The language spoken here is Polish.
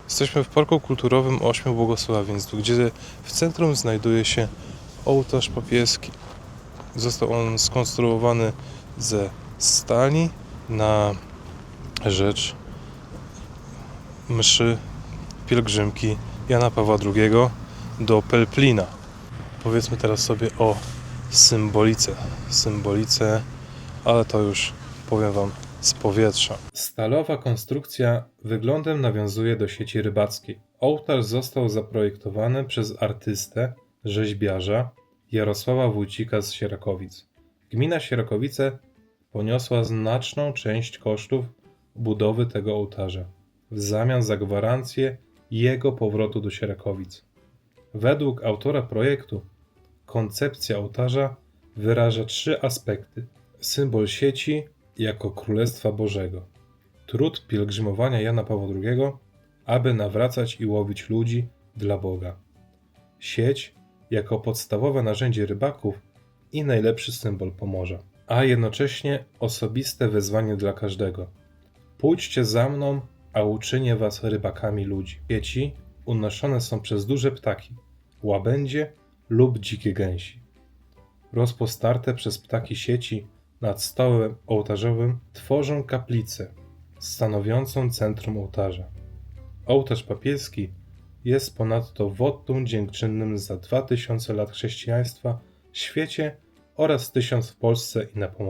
Jesteśmy w Parku Kulturowym Ośmiu Błogosławieństw, gdzie w centrum znajduje się ołtarz papieski. Został on skonstruowany ze stali na rzecz mszy pielgrzymki Jana Pawła II do Pelplina. Powiedzmy teraz sobie o symbolice, ale to już powiem Wam z powietrza. Stalowa konstrukcja wyglądem nawiązuje do sieci rybackiej. Ołtarz został zaprojektowany przez artystę, rzeźbiarza Jarosława Wójcika z Sierakowic. Gmina Sierakowice poniosła znaczną część kosztów budowy tego ołtarza w zamian za gwarancję jego powrotu do Sierakowic. Według autora projektu koncepcja ołtarza wyraża 3 aspekty. Symbol sieci jako Królestwa Bożego. Trud pielgrzymowania Jana Pawła II, aby nawracać i łowić ludzi dla Boga. Sieć jako podstawowe narzędzie rybaków i najlepszy symbol Pomorza. A jednocześnie osobiste wezwanie dla każdego. Pójdźcie za mną, a uczynię was rybakami ludzi. Sieci unoszone są przez duże ptaki, łabędzie lub dzikie gęsi. Rozpostarte przez ptaki sieci nad stołem ołtarzowym tworzą kaplicę, stanowiącą centrum ołtarza. Ołtarz papieski jest ponadto wotum dziękczynnym za 2000 lat chrześcijaństwa w świecie oraz 1000 w Polsce i na Pomorzu.